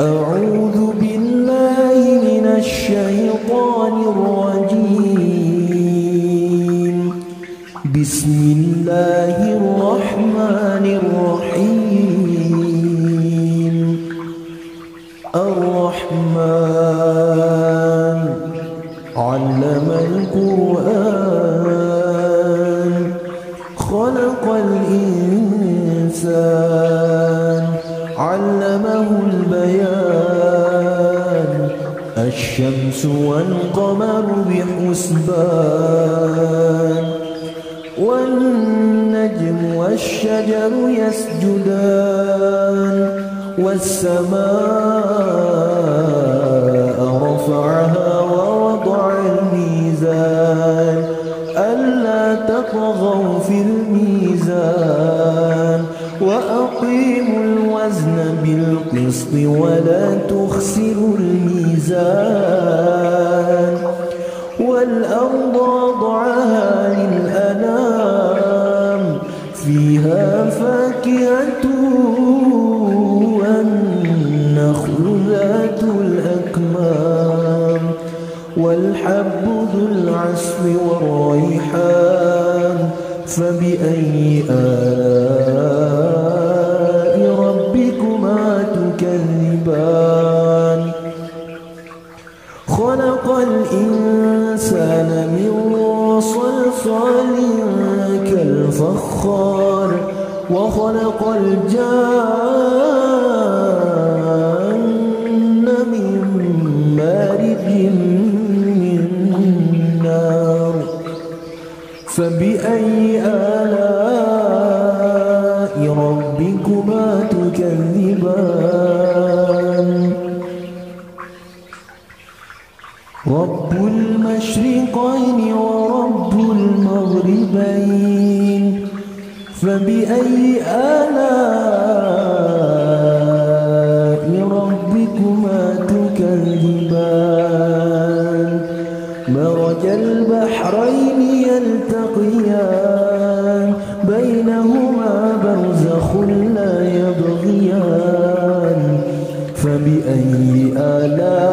أعوذ بالله من الشيطان الرجيم. بسم الله الرحمن الرحيم. الرحمن علم القرآن خلق الإنسان علمه البيان. الشمس والقمر بحسبان والنجم والشجر يسجدان. والسماء رفعها ووضع الميزان ألا تطغوا في الميزان وأقيموا الوزن بالقسط ولا تخسروا الميزان. والأرض وضعها للأنام فيها فاكهة والنخل ذات الأكمام والحب ذو العصف والريحان. فبأي آلاء ربكما تكذبان؟ خلق الإنسان من صلصال كالفخار وخلق الجان من مارج من نار. فبأي آلاء ربكما تكذبان؟ رب المشرقين ورب المغربين. فبأي آلاء ربكما تكذبان؟ مرج البحرين يلتقيان بينهما برزخ لا يبغيان. فبأي آلاء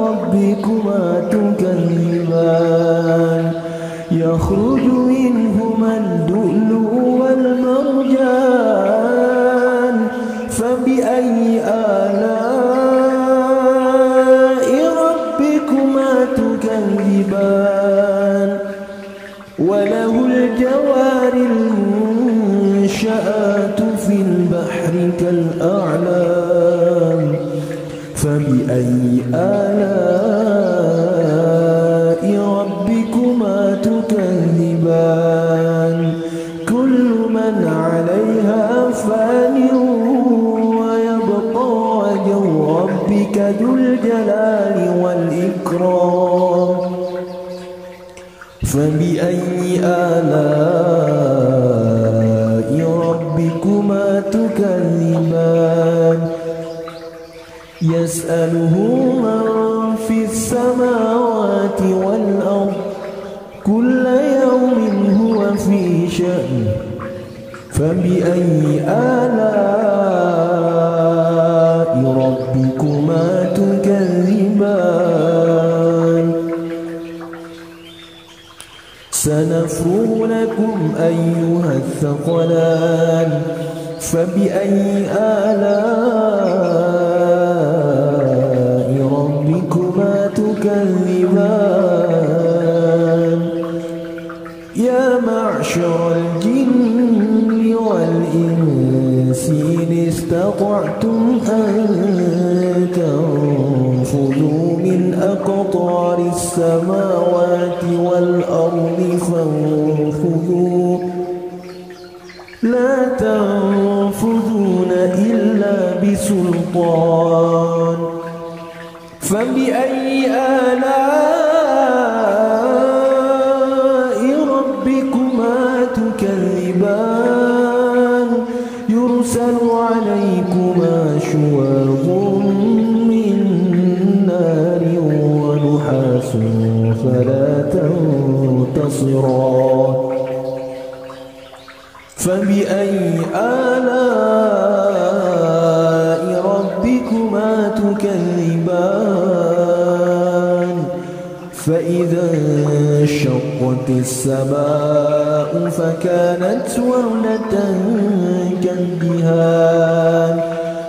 ربكما تكذبان؟ يخرج منهما اللؤلؤ والمرجان. فبأي آلاء ربكما تكذبان؟ وله الجوار المنشآت في البحر كالأعلام. فبأي آلاء ربكما تكذبان؟ كل من عليها فان ويبقى وجه ربك ذو الجلال والإكرام. فبأي آلاء ربكما تكذبان؟ يسأله من في السماوات والأرض كل يوم هو في شأن. فبأي آلاء ربكما تكذبان؟ سنفرغ لكم أيها الثقلان. فبأي آلاء ربكما تكذبان؟ يا معشر الجن والإنس إن استطعتم أن تنفذوا من أقطار السماوات والأرض فانفذوا لا تنفذون إلا بسلطان. فبأي آلاء ربكما تكذبان؟ يرسل عليكما شواظ من نار ونحاس فلا تنتصران. فبأي آلاء إذا انشقت السماء فكانت وردة كالدهان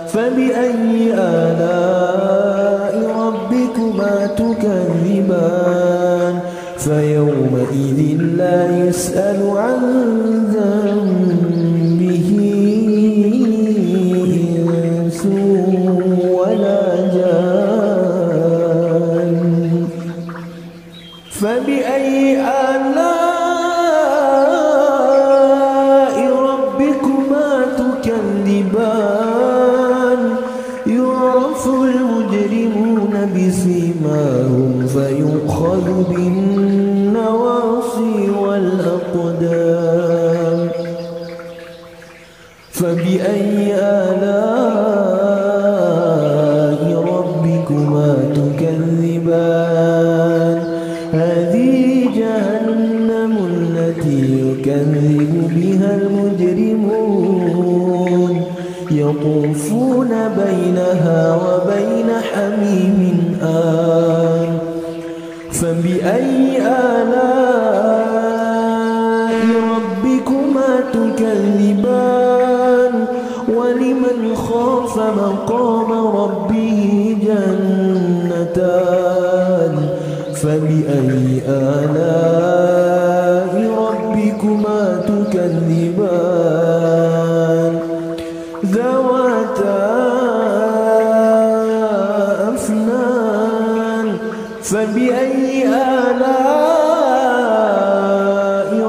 فبأي آلاء ربكما تكذبان فيومئذ لا يسأل عن ذنبه إنس ولا جان فبأي آلاء ربكما تكذبان يعرف المجرمون بسيماهم فيؤخذ بالنواصي والأقدام فبأي آلاء ربكما تكذبان هذه جهنم التي يكذب بها المجرمون يطوفون بينها وبين حميم آن فبأي آلاء ربكما تكذبان ولمن خاف مقام ربه جنتان فبأي آلاء ربكما تكذبان ذواتا أفنان فبأي آلاء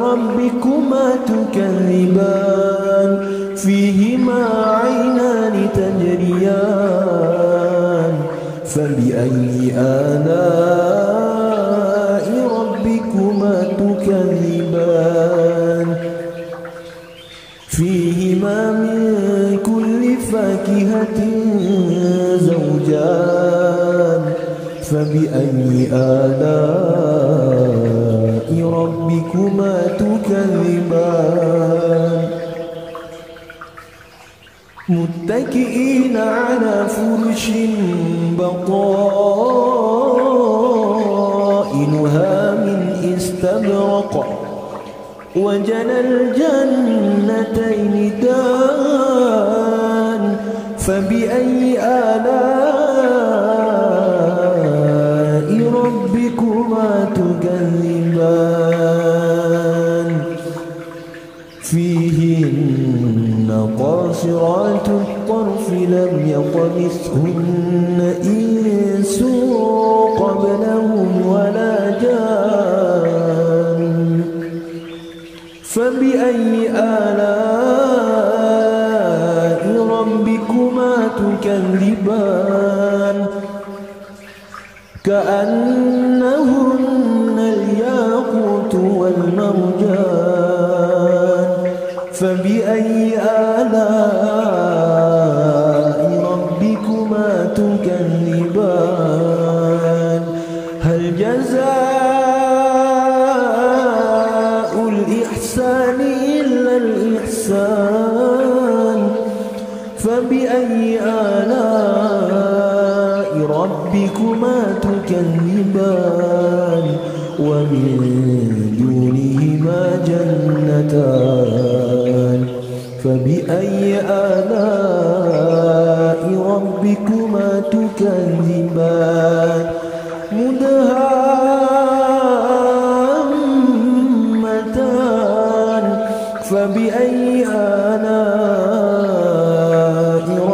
ربكما تكذبان فيهما عينان تجريان فبأي آلاء ربكما تكذبان فيهما من كل فاكهة زوجان فبأي آلاء ربكما تكذبان متكئين على فرش بطائنها من استبرق وجنى الجنتين دان فبأي آلاء ربكما تكذبان فيهن قاصرات الطرف لم يطمثهن إنس قبلهم ولا جان فبأي آلاء ربكما تكذبان كأنهن الياقوت والمرجان فبأي آلاء ربكما تكذبان هل جزاء الإحسان إلا الإحسان فبأي آلاء ربكما تكذبان ومن دونهما جنتان فبأي آلاء ربكما تكذبان مدهامتان فبأي آلاء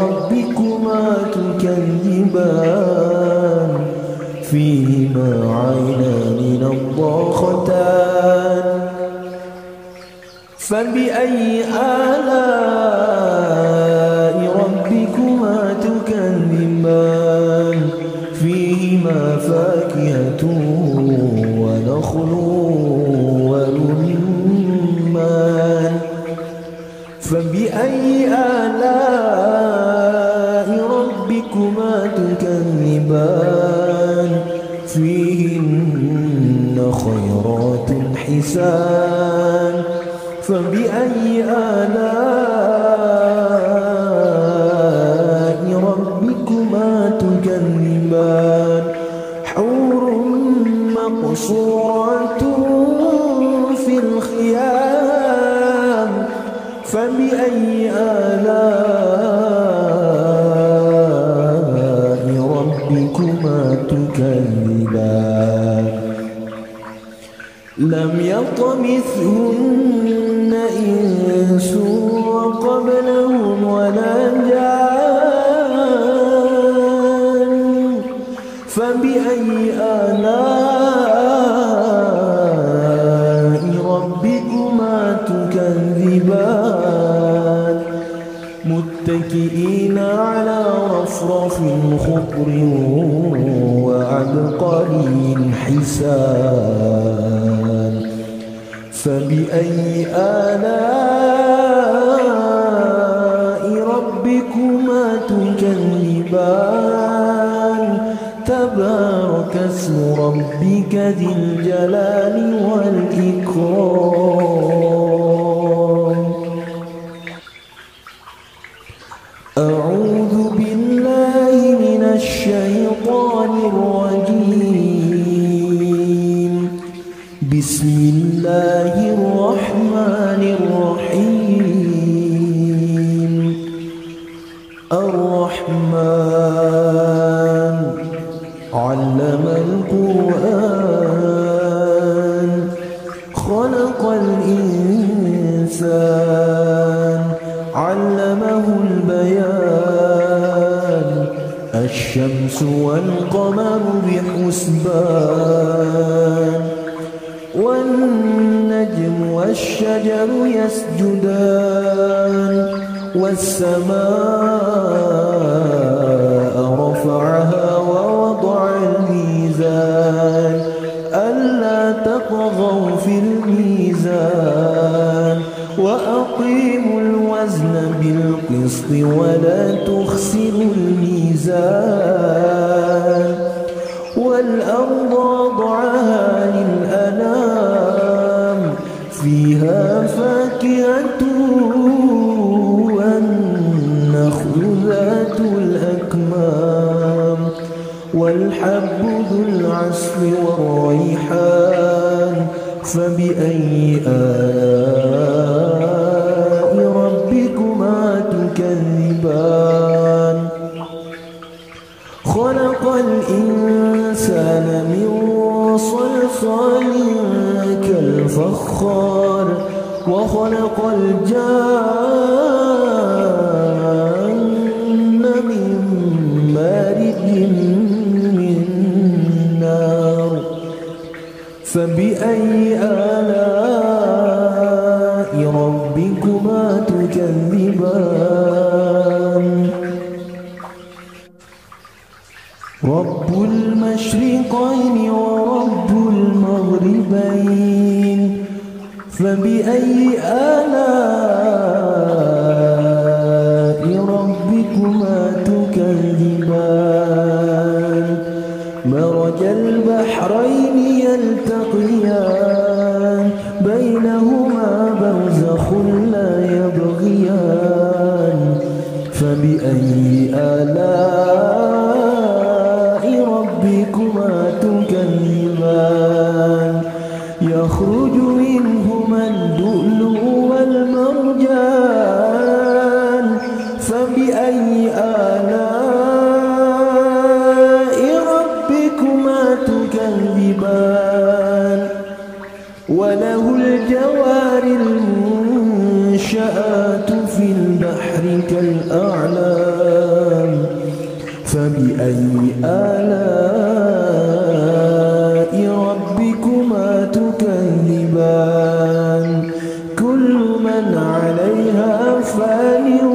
ربكما تكذبان فيهما عينان نضاختان فبأي آلاء ربكما تكذبان فيهما فاكهة ونخل ورمان فبأي آلاء ربكما تكذبان فيهن خيرات حسان فبأي آلاء ربكما تكذبان حور مقصورات لم يطمثهن إنس قبلهم ولا جان فبأي آلاء ربكما تكذبان متكئين على رفرف خضر وعبقري حسان فبأي آلاء ربكما تكذبان تبارك اسم ربك ذي الجلال والإكرام أعوذ بالله من الشيطان الرجيم بسم الله الرحمن الرحيم الرحمن علم القرآن خلق الإنسان علمه البيان الشمس والقمر بحسبان والنجم والشجر يسجدان والسماء رفعها ووضع الميزان ألا تطغوا في الميزان وأقيموا الوزن بالقسط ولا تخسروا الميزان والأرض وضعها للأنام فيها فاكهة والنخل ذات الأكمام والحب ذو العصف والريحان فبأي آلاء ربكما تكذبان خلق الإنسان من صلصال كالفخار وخلق الجان من مارج من نار فبأي آلاء ربكما تكذبان رب المشرقين ورب المغربين فبأي آلاء ربكما تكذبان مرج البحرين يلتقيان بينهما برزخ لا يبغيان فبأي آلاء ربكما تكذبان يخرج منهما اللؤلؤ والمرجان فبأي آلاء ربكما تكذبان وله الجوار المنشآت في البحر كالأعلام فبأي آلاء ربكما تكذبان كل من عليها فان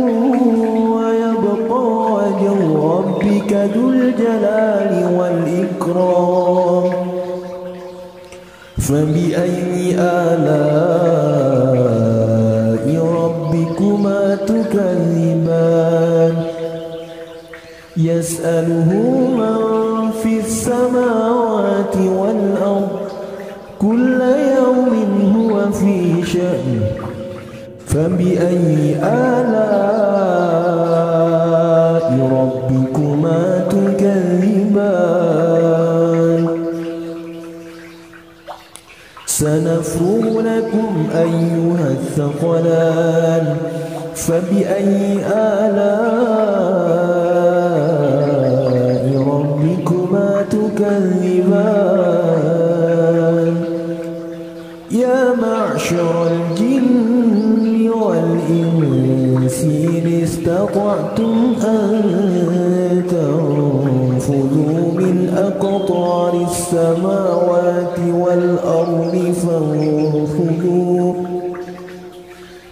ويبقى وجه ربك ذو الجلال والإكرام فبأي آلاء ربكما تكذبان يسأله من في السماوات والأرض كل يوم هو في شأن فبأي آلاء ربكما تكذبان سنفرغ لكم أيها الثقلان فبأي آلاء ربكما تكذبان أن تنفذوا من أقطار السماوات والأرض فانفذوا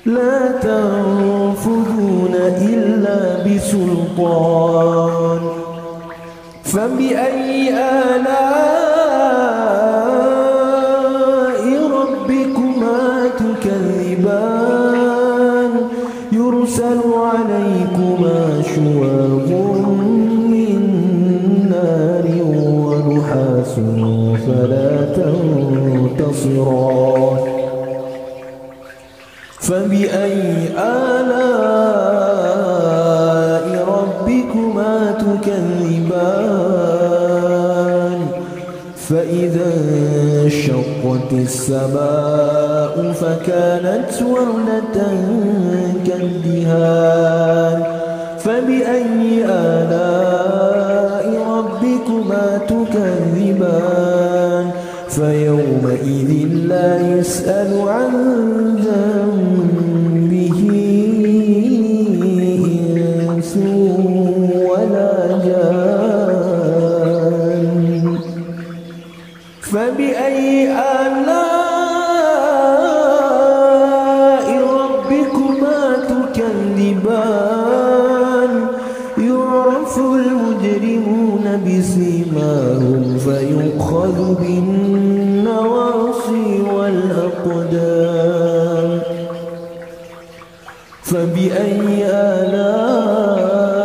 لا تنفذون إلا بسلطان فبأي آلاء ربكما تكذبان يرسل عليكما شواظ من نار ونحاس فلا تنتصران فبأي آلاء ربكما تكذبان فإذا انشقت السماء فكانت وردة كالدهان فبأي آلاء ربكما تكذبان فيومئذ لا يسأل عن ذنبه إنس ولا جان فبأي آلاء ربكما تكذبان يعرف المجرمون بسيماهم فيؤخذ بالنواصي والأقدام فبأي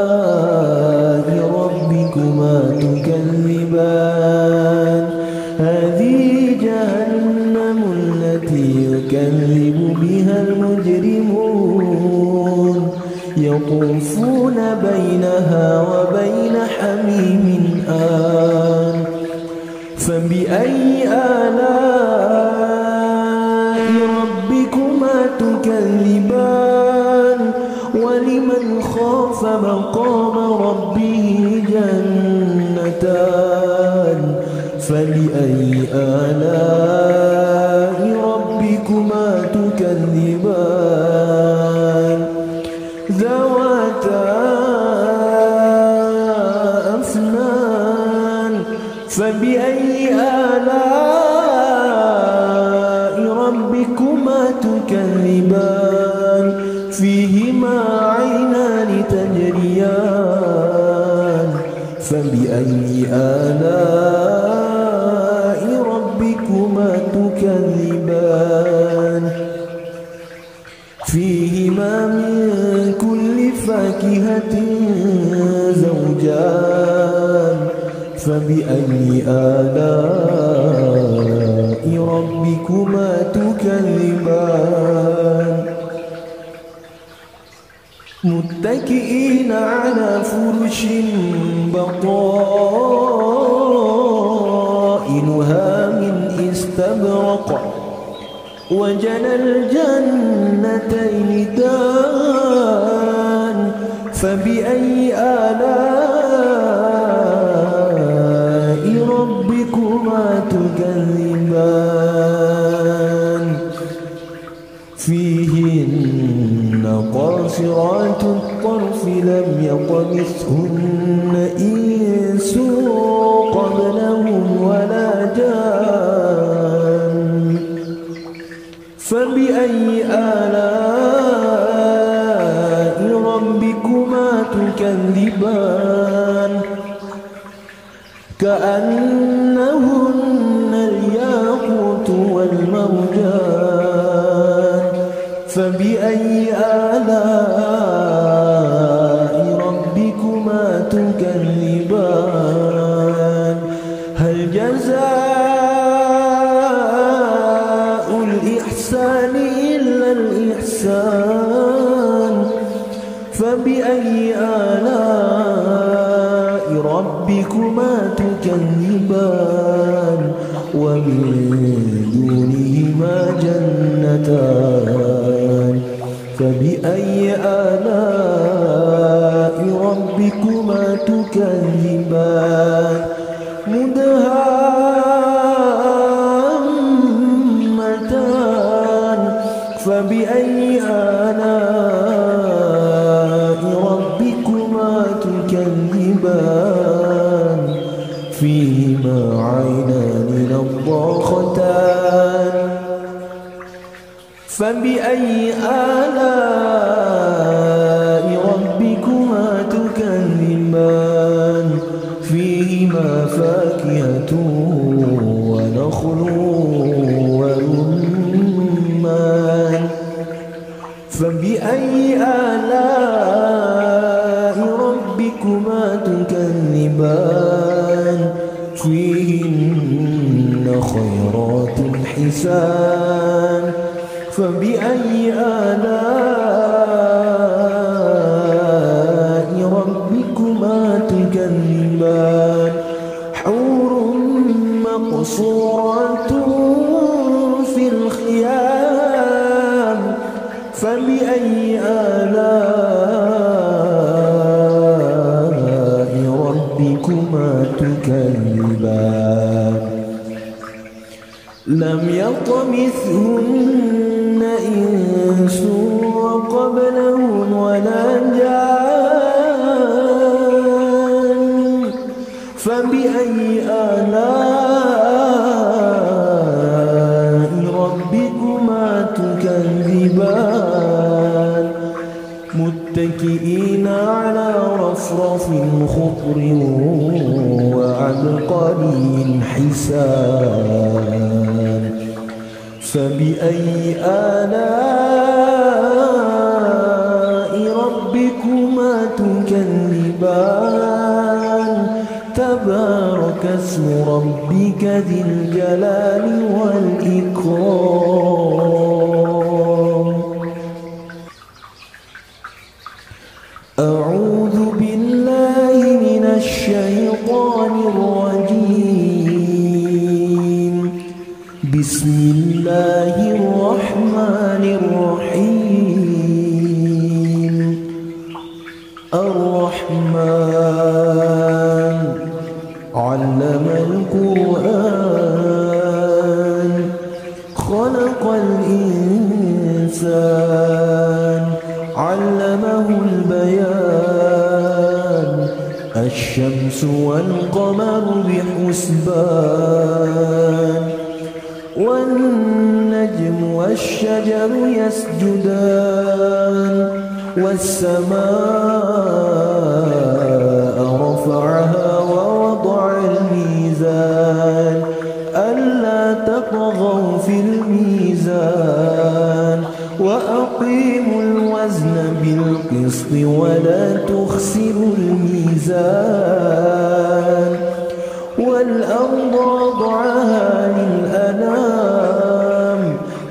آلاء ربكما تكذبان هذه جهنم التي يكذب بها المجرمون يطوفون بينها وبين حميم آن فبأي آلاء ربكما تكذبان ولمن خاف مقام ربه جنتان فبأي آلاء ربكما تكذبان ذواتا أفنان فبأي آلاء ربكما تكذبان فيهما عينان تجريان فبأي آلاء ربكما تكذبان فيهما من كل فاكهة زوجان فبأي آلاء ربكما تكذبان متكئين على فرش بطائنها من استبرق وجنى الجنتين دان فبأي آلاء ربكما تكذبان فيهن قاصرات الطرف لم يطمثهن إنس قبلهم ولا جان فبأي آلاء ربكما تكذبان كأنهن الياقوت والمرجان فبأي آلاء ربكما تكذبان هل جزاء الإحسان إلا الإحسان فبأي آلاء ربكما تكذبان ومن دونهما جنتان فبأي آلاء ربكما تكذبان مدهامتان فبأي آلاء ربكما تكذبان فيهما عينان نضاختان فبأي آلاء ربكما تكذبان فيهما فاكهة ونخل ورمان فبأي آلاء ربكما تكذبان فيهن خيرات حسان فبأي آلاء ربكما تكذبان حور مقصورات في الخيام فبأي آلاء ربكما تكذبان لم يطمثهن إنس قبلهم ولا جان فبأي آلاء ربكما تكذبان متكئين على رفرف خضر وعبقري حسان فبأي آلاء ربكما تكذبان تبارك اسم ربك ذي الجلال والإكرام أعوذ بالله من الشيطان الرجيم بسم الله الرحمن الرحيم الرحمن علم القرآن خلق الإنسان علمه البيان الشمس والقمر بحسبان والنجم والشجر يسجدان والسماء رفعها ووضع الميزان ألا تطغوا في الميزان وأقيموا الوزن بالقسط ولا تخسروا الميزان والأرض وضعها للأنام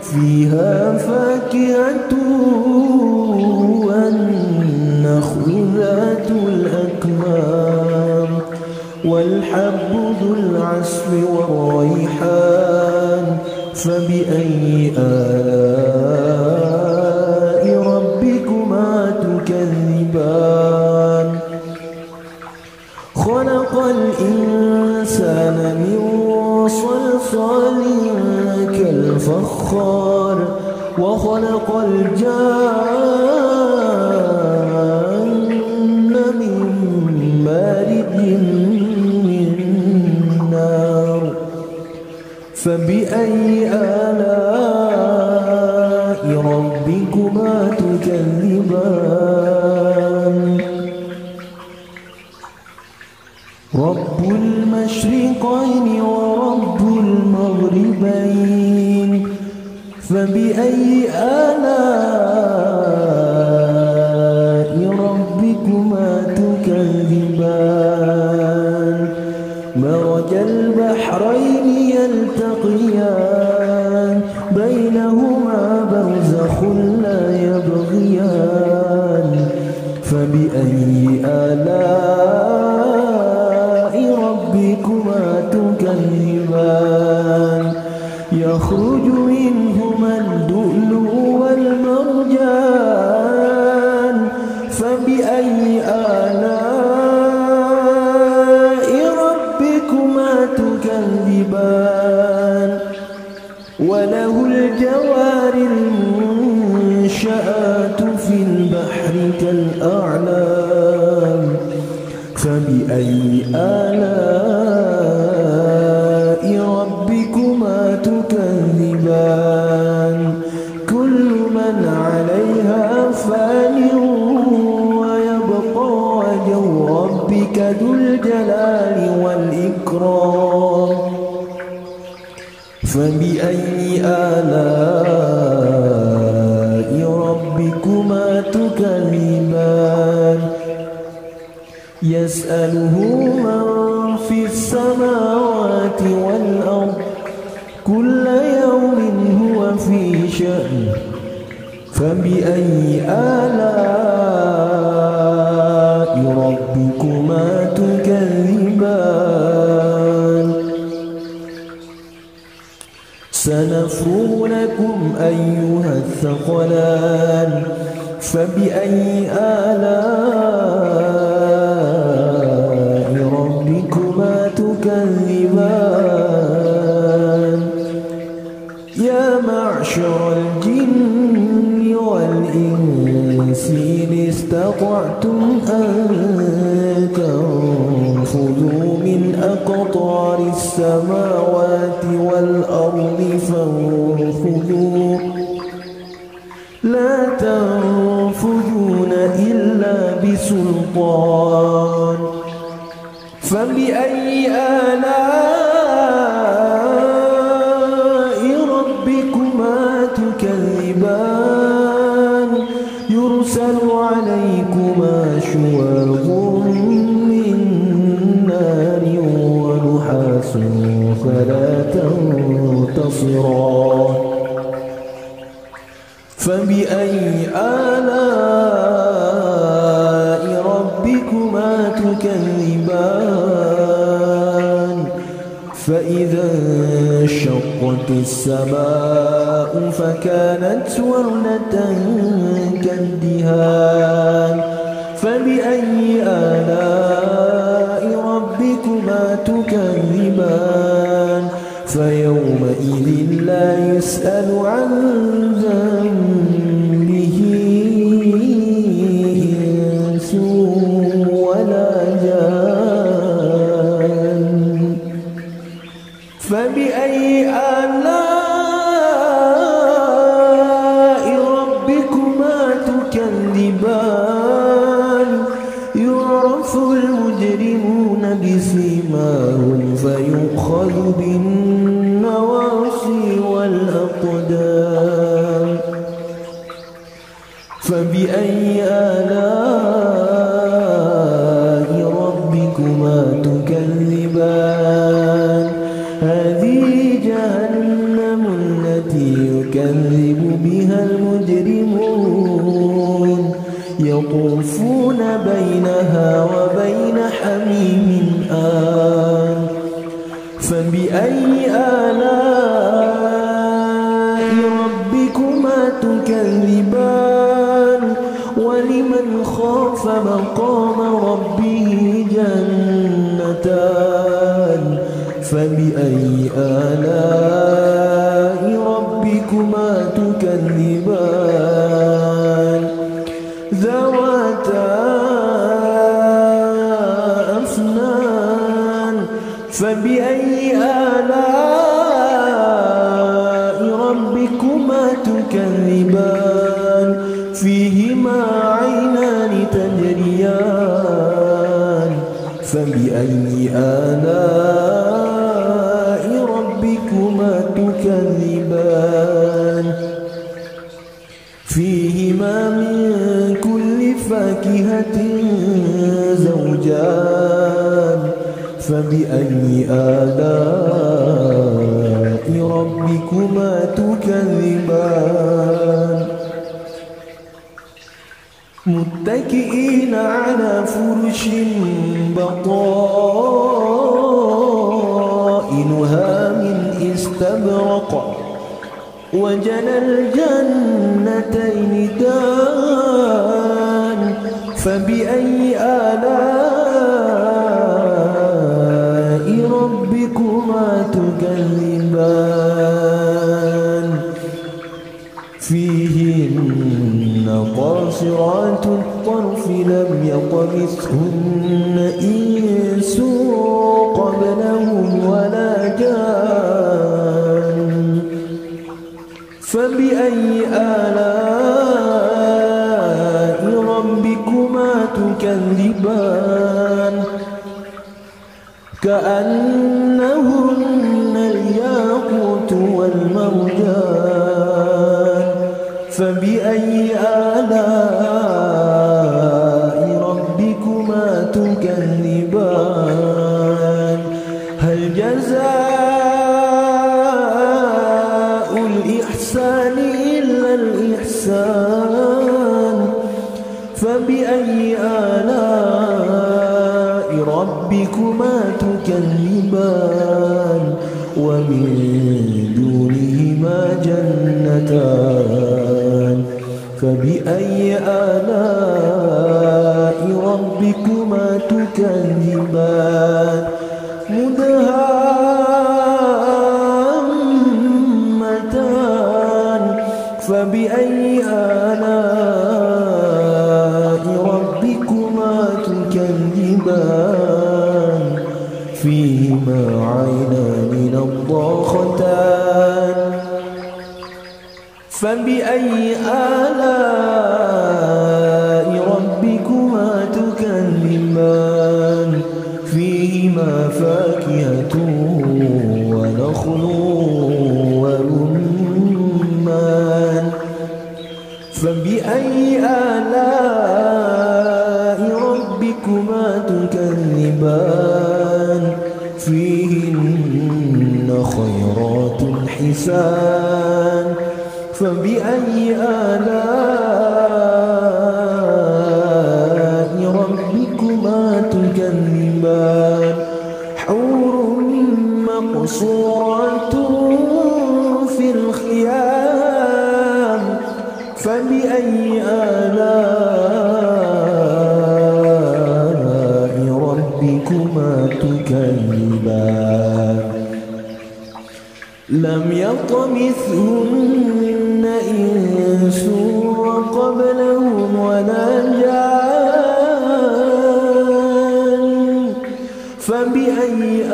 فيها فاكهة والنخل ذات الأكمام والحب ذو العصف والريحان فبأي آلاء ربكما تكذبان خلق الإنسان من صلصال كالفخار وخلق الجان من مارج من نار فبأي آلاء ربكما تكذبان رب المشرقين ورب المغربين فبأي آلاء ربكما تكذبان مرج البحرين يلتقيان بينهما برزخ لا يبغيان فبأي آلاء ربكما تكذبان يخرج منهما اللؤلؤ والمرجان فبأي آلاء ربكما تكذبان وله الجوار المنشآت في البحر كالأعلام فبأي آلاء ربكما تكذبان كل من عليها فان ويبقى وجه ربك ذو الجلال والإكرام فبأي آلاء ربكما تكذبان يسأله من في السماوات والأرض كل يوم هو في شأن فبأي آلاء ربكما تكذبان سنفرغ لكم أيها الثقلان فبأي آلاء ربكما تكذبان يا معشر الجن والإنس إن استطعتم أن تنفذوا من أقطار السماوات والأرض فانفذوا لا تنفذون إلا بسلطان فبأي آلاء ربكما تكذبان يرسل عليكما شواظ من نار ونحاس فلا تنتصران فبأي آلاء ربكما تكذبان فإذا انشقت السماء فكانت وردة كالدهان فبأي آلاء ربكما تكذبان فيومئذ لا يسأل عن ذنبه إنس ولا جان فبأي آلاء ربكما تكذبان يعرف المجرمون بسيماهم فيؤخذ بالنواصي والأقدام فبأي آلاء ربكما تكذبان هذه جهنم التي يكذب بها المجرمون يطوفون بينها وبين حميم آن فبأي آلاء ربكما تكذبان ولمن خاف مقام ربه جنتان فبأي آلاء ربكما تكذبان ذواتا أفنان فبأي آلاء ربكما تكذبان فيهما عينان تجريان فبأي آلاء ربكما تكذبان فيهما من كل فاكهة زوجان فبأي آلاء ربكما تكذبان متكئين على فرش بطائنها من استبرق وجنى الجنتين دان فبأي آلاء ربكما تكذبان فيهن قاصرات الطرف لم يطمثهن إنس قبلهم ولا جان فبأي آلاء ربكما تكذبان كأنهن الياقوت والمرجان فبأي آلاء ربكما تكذبان هل جزاء الإحسان إلا الإحسان فبأي آلاء ربكما تكذبان ومن دونهما جنتان فبأي آلاء ربكما تكذبان مدهامتان فبأي آلاء ربكما تكذبان فيهما عينان نضاختان فبأي آلاء ربكما تكذبان فيهما فاكهة ونخل ورمان فبأي آلاء ربكما تكذبان فيهن خيرات حسان فبأي آلاء ربكما تكذبان حور مقصورات في الخيام فبأي آلاء ربكما تكذبان لم يطمثهن إنس قبلهم ولا جان فبأي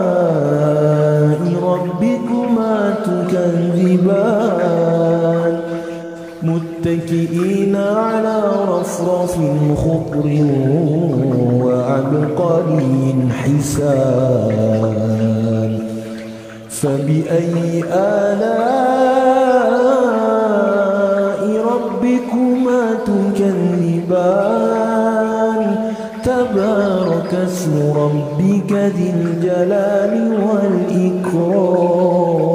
آلاء ربكما تكذبان متكئين على رفرف خضر وعبقري حسان فبأي آلاء ربكما تكذبان تبارك اسم ربك ذي الجلال والإكرام